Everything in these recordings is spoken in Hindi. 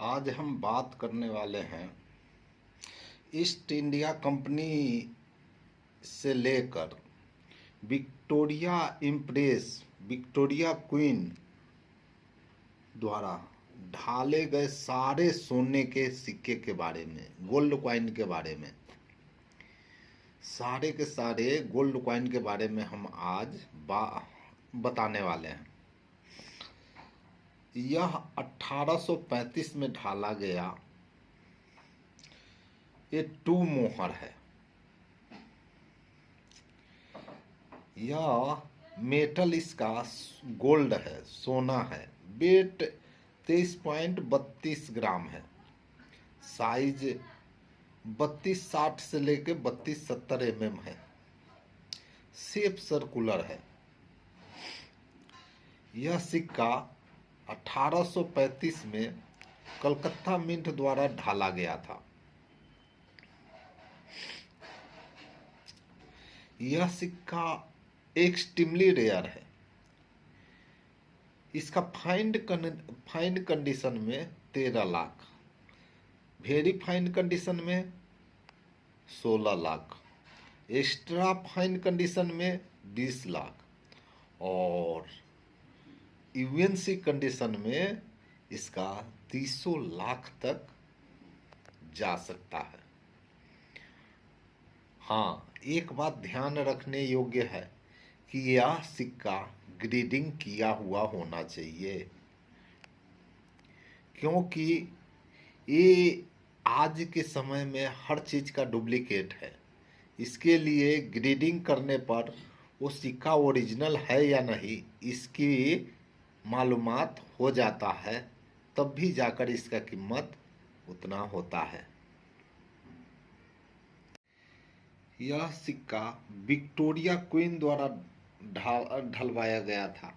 आज हम बात करने वाले हैं ईस्ट इंडिया कंपनी से लेकर विक्टोरिया इम्प्रेस, विक्टोरिया क्वीन द्वारा ढाले गए सारे सोने के सिक्के के बारे में, गोल्ड कॉइन के बारे में, सारे के सारे गोल्ड कॉइन के बारे में हम आज बताने वाले हैं। यह 1835 में ढाला गया ये टू मोहर है। यह मेटल इसका गोल्ड है, सोना है। वेट 23.32 ग्राम है। साइज 3260 से लेकर 3270 है। शेप सर्कुलर है। यह सिक्का 1835 में कलकत्ता मिंट द्वारा ढाला गया था। यह सिक्का एक्सट्रीमली रेयर है। इसका फाइंड कंडीशन में 13 लाख, वेरी फाइन कंडीशन में 16 लाख, एक्स्ट्रा फाइन कंडीशन में 20 लाख और यूएनसी कंडीशन में इसका 300 लाख तक जा सकता है। हाँ, एक बात ध्यान रखने योग्य है कि यह सिक्का ग्रेडिंग किया हुआ होना चाहिए, क्योंकि ये आज के समय में हर चीज का डुप्लीकेट है। इसके लिए ग्रेडिंग करने पर वो सिक्का ओरिजिनल है या नहीं इसकी मालूमात हो जाता है, तब भी जाकर इसका कीमत उतना होता है। यह सिक्का विक्टोरिया क्वीन द्वारा ढलवाया गया था।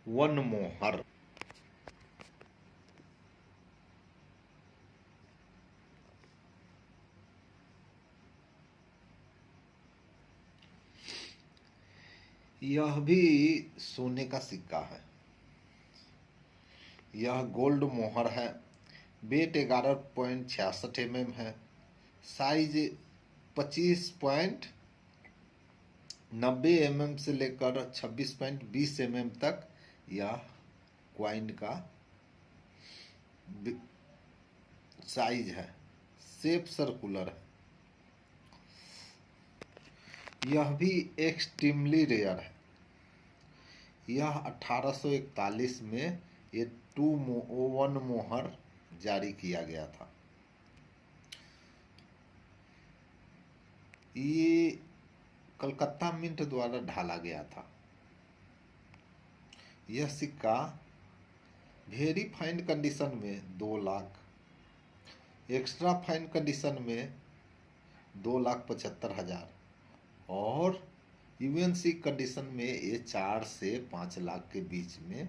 वन मोहर। यह भी सोने का सिक्का है। यह गोल्ड मोहर है। वेट 11.66 है। साइज 25.90 से लेकर 26.20 तक यह क्वाइन का साइज है। शेप सर्कुलर है। यह भी एक्सट्रीमली रेयर है। यह 1841 में ये वन मोहर जारी किया गया था। ये कलकत्ता मिंट द्वारा ढाला गया था। यह सिक्का वेरी फाइन कंडीशन में 2 लाख, एक्स्ट्रा फाइन कंडीशन में 2,75,000 और यूएनसी कंडीशन में ये 4 से 5 लाख के बीच में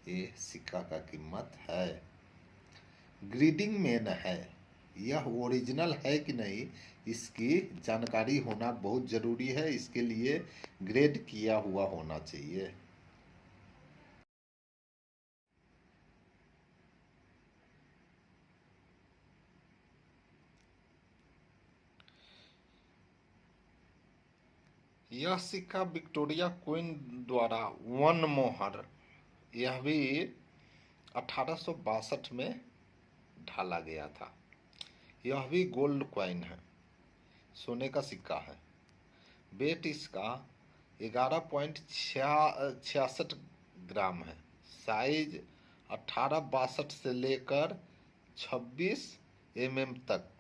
ये सिक्का का कीमत है। ग्रेडिंग मेन है। यह ओरिजिनल है कि नहीं इसकी जानकारी होना बहुत जरूरी है। इसके लिए ग्रेड किया हुआ होना चाहिए। यह सिक्का विक्टोरिया क्वीन द्वारा वन मोहर, यह भी 1862 में ढाला गया था। यह भी गोल्ड कॉइन है, सोने का सिक्का है। वेट इसका 11.66 ग्राम है। साइज 1862 से लेकर 26 तक।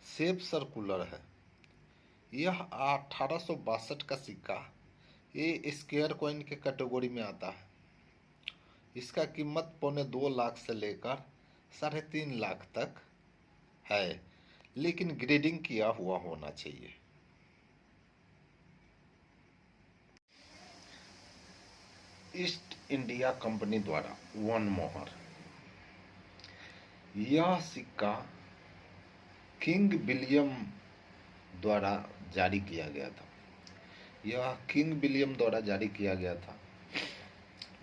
शेप सर्कुलर है। यह 1862 का सिक्का ये स्क्वायर कॉइन के कैटेगरी में आता है। इसका कीमत 2.25 लाख से लेकर 3.5 लाख तक है, लेकिन ग्रेडिंग किया हुआ होना चाहिए। ईस्ट इंडिया कंपनी द्वारा वन मोहर। यह सिक्का किंग विलियम द्वारा जारी किया गया था। यह किंग विलियम द्वारा जारी किया गया था।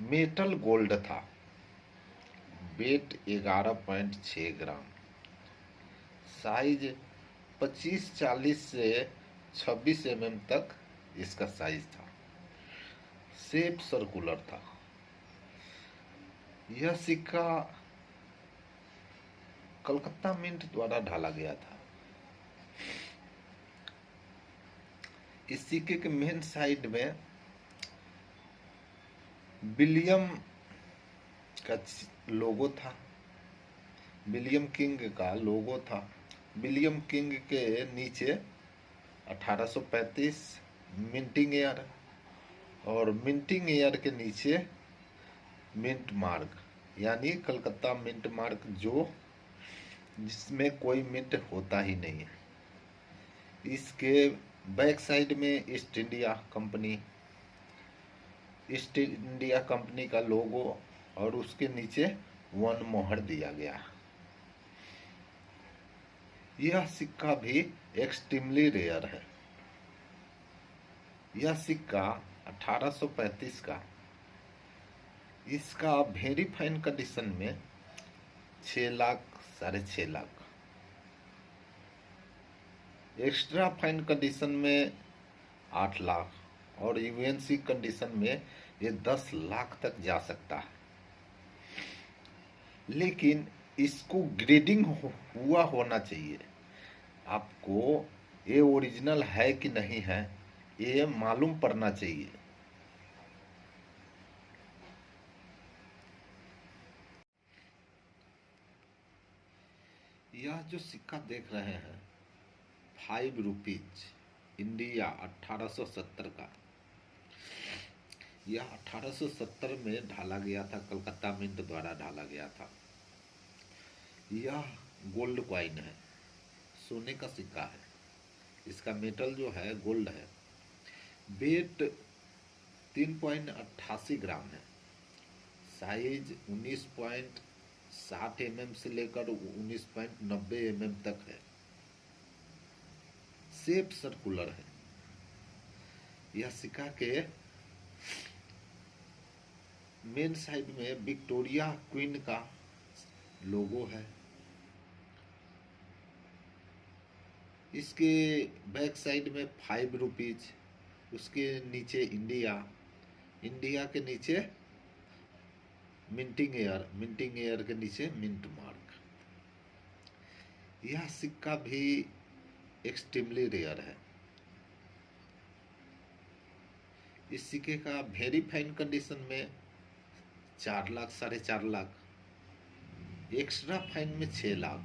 मेटल गोल्ड था, वेट 11.6 ग्राम, साइज 25-40 से 26 तक इसका साइज था, शेप सर्कुलर था। यह सिक्का कलकत्ता मिंट द्वारा ढाला गया था। इस सिक्के के मेन साइड में विलियम का लोगो था, विलियम किंग का लोगो था। विलियम किंग के नीचे 1835 मिंटिंग ईयर, और मिंटिंग ईयर के नीचे मिंट मार्क, यानी कलकत्ता मिंट मार्क, जो जिसमें कोई मिंट होता ही नहीं है। इसके बैक साइड में ईस्ट इंडिया कंपनी का लोगो, और उसके नीचे वन मोहर दिया गया। यह सिक्का भी एक्सट्रीमली रेयर है। यह सिक्का 1835 का, इसका वेरी फाइन कंडीशन में 6 lakh 6.5 lakh, extra fine condition में 8 लाख, और यूएनसी कंडीशन में ये 10 लाख तक जा सकता है। लेकिन इसको ग्रेडिंग हुआ होना चाहिए। आपको ये ओरिजिनल है कि नहीं है ये मालूम पड़ना चाहिए। यह जो सिक्का देख रहे हैं 5 रुपीज इंडिया 1870 का, यह 1870 में ढाला गया था, कलकत्ता मिंट द्वारा ढाला गया था। यह गोल्ड कॉइन है, सोने का सिक्का है। इसका मेटल जो है गोल्ड है। वेट 3.88 ग्राम है, साइज 19.60 से लेकर 19.90 तक है, शेप सर्कुलर है। यह सिक्का के मेन साइड में विक्टोरिया क्वीन का लोगो है। इसके बैक साइड में 5 रुपीज, उसके नीचे इंडिया के नीचे मिंटिंग ईयर के नीचे मिंट मार्क। यह सिक्का भी एक्सट्रीमली रेयर है। इस सिक्के का वेरी फाइन कंडीशन में 4 लाख 4.5 लाख, एक्स्ट्रा फाइन में 6 लाख,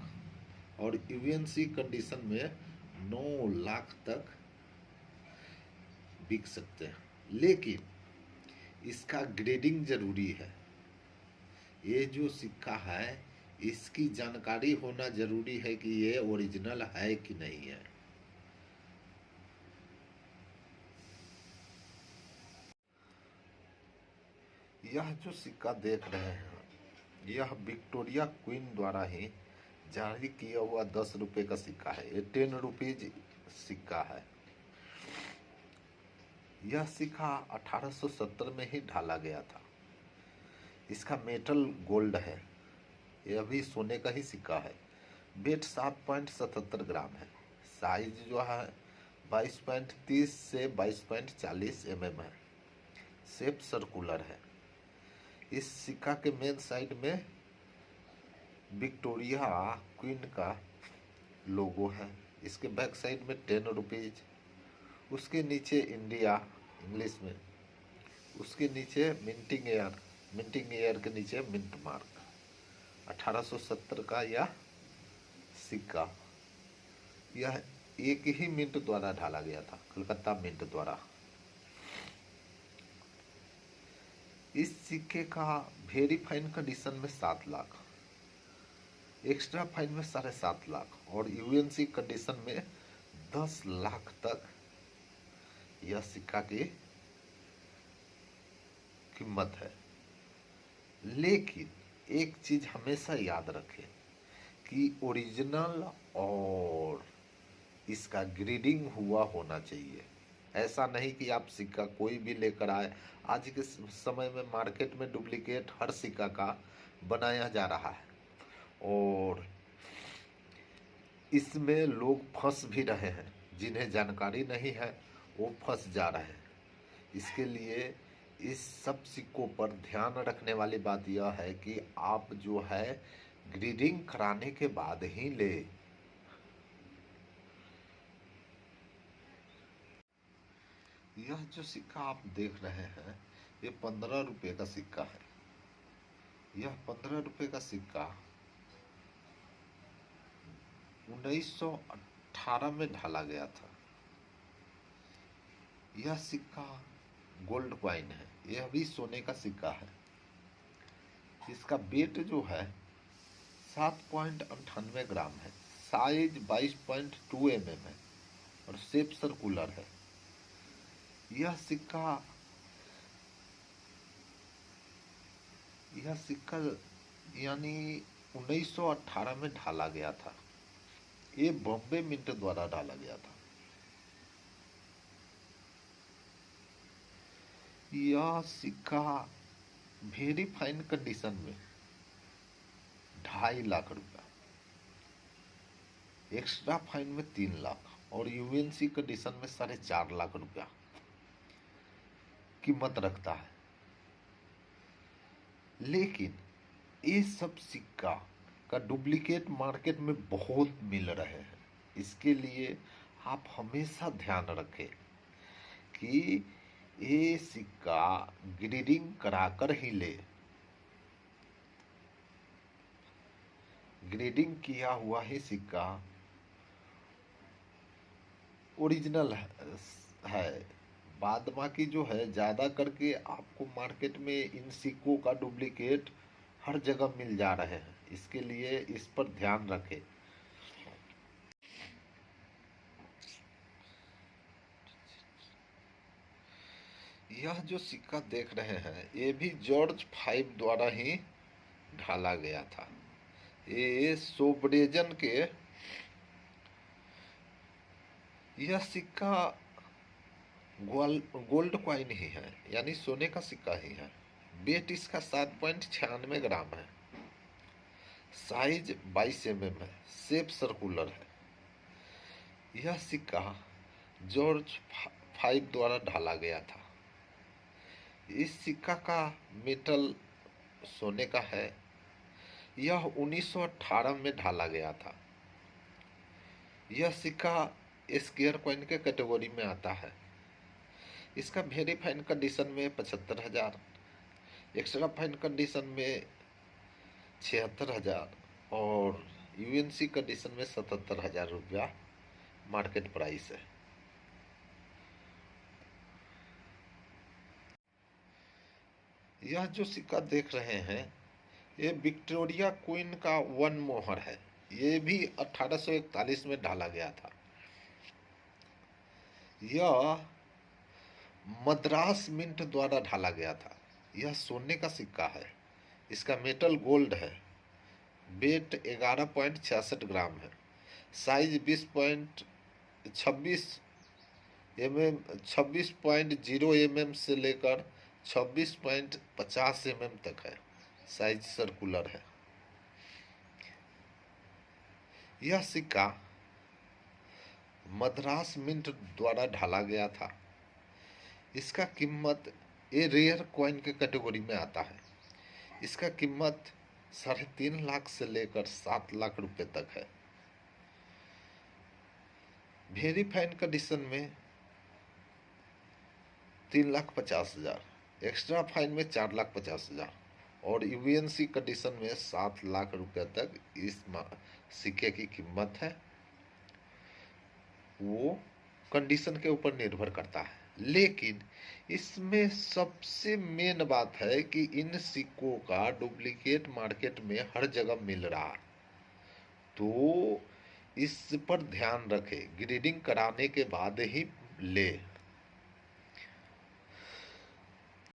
और यूएनसी कंडीशन में 9 लाख तक बिक सकते हैं। लेकिन इसका ग्रेडिंग जरूरी है। ये जो सिक्का है इसकी जानकारी होना जरूरी है कि ये ओरिजिनल है कि नहीं है। यह जो सिक्का देख रहे हैं यह विक्टोरिया क्वीन द्वारा ही जारी किया हुआ 10 रुपए का सिक्का है। ये 10 रुपीज सिक्का है। यह सिक्का 1870 में ही ढाला गया था। इसका मेटल गोल्ड है। यह भी सोने का ही सिक्का है। वेट 7.77 ग्राम है। साइज जो है 22.30 से 22.40 है। शेप सर्कुलर है। इस सिक्का के मेन साइड में विक्टोरिया क्वीन का लोगो है। इसके बैक साइड में 10 रुपीज, उसके नीचे इंडिया इंग्लिश में, उसके नीचे मिंटिंग ईयर के नीचे मिंट मार्क। 1870 का यह सिक्का, यह एक ही मिंट द्वारा ढाला गया था, कलकत्ता मिंट द्वारा। इस सिक्के का वेरी फाइन कंडीशन में 7 लाख, एक्स्ट्रा फाइन में 7.5 लाख, और यूएनसी कंडीशन में 10 लाख तक यह सिक्का की कीमत है। लेकिन एक चीज हमेशा याद रखें कि ओरिजिनल और इसका ग्रेडिंग हुआ होना चाहिए। ऐसा नहीं कि आप सिक्का कोई भी लेकर आए। आज के समय में मार्केट में डुप्लीकेट हर सिक्का का बनाया जा रहा है और इसमें लोग फंस भी रहे हैं। जिन्हें जानकारी नहीं है वो फंस जा रहे हैं। इसके लिए इस सब सिक्कों पर ध्यान रखने वाली बात यह है कि आप जो है ग्रीडिंग कराने के बाद ही ले। यह जो सिक्का आप देख रहे हैं ये 15 रुपये का सिक्का है। यह 15 रुपये का सिक्का 1918 में ढाला गया था। यह सिक्का गोल्ड कॉइन है। यह भी सोने का सिक्का है। इसका वेट जो है 7.98 ग्राम है। साइज 22.2 mm है और शेप सर्कुलर है। यह सिक्का यानी 1918 में ढाला गया था। ये बॉम्बे मिंट द्वारा डाला गया था। यह सिक्का वेरी फाइन कंडीशन में 2.5 लाख रुपया, एक्स्ट्रा फाइन में 3 लाख और यूएनसी कंडीशन में 4.5 लाख रुपया कीमत रखता है। लेकिन ये सब सिक्का का डुप्लीकेट मार्केट में बहुत मिल रहे हैं। इसके लिए आप हमेशा ध्यान रखें कि ये सिक्का ग्रेडिंग कराकर ही ले। ग्रेडिंग किया हुआ ही सिक्का ओरिजिनल है। बाद बाकी जो है ज़्यादा करके आपको मार्केट में इन सिक्कों का डुप्लीकेट हर जगह मिल जा रहे हैं। इसके लिए इस पर ध्यान रखें। यह जो सिक्का देख रहे हैं ये भी जॉर्ज 5 द्वारा ही ढाला गया था। ये सोब्रेजन के यह सिक्का गोल्ड कॉइन ही है, यानी सोने का सिक्का ही है। वेट इसका 7.96 ग्राम है। साइज 22 mm है। शेप सर्कुलर है। यह सिक्का जॉर्ज 5 द्वारा ढाला गया था। इस सिक्का का मेटल सोने का है। यह 1918 में ढाला गया था। यह सिक्का स्क्वायर कॉइन के कैटेगरी में आता है। इसका वेरी फाइन कंडीशन में 75,000, एक्स्ट्रा फाइन कंडीशन में 76,000 और यूएनसी कंडीशन में 77,000 रुपया मार्केट प्राइस है। यह जो सिक्का देख रहे हैं ये विक्टोरिया क्वीन का 1 मोहर है। ये भी 1841 में ढाला गया था। यह मद्रास मिंट द्वारा ढाला गया था। यह सोने का सिक्का है। इसका मेटल गोल्ड है। वेट 11.66 ग्राम है। साइज 26.0 mm से लेकर 26.50 mm तक है। साइज सर्कुलर है। यह सिक्का मद्रास मिंट द्वारा ढाला गया था। इसका कीमत ये रेयर कॉइन के कैटेगरी में आता है। इसका कीमत 3.5 लाख से लेकर 7 लाख रुपए तक है। वेरी फाइन कंडीशन में 3,50,000, एक्स्ट्रा फाइन में 4,50,000 और यूएनसी कंडीशन में 7 लाख रुपए तक इस सिक्के की कीमत है। वो कंडीशन के ऊपर निर्भर करता है। लेकिन इसमें सबसे मेन बात है कि इन सिक्कों का डुप्लीकेट मार्केट में हर जगह मिल रहा है। तो इस पर ध्यान रखें। ग्रेडिंग कराने के बाद ही ले।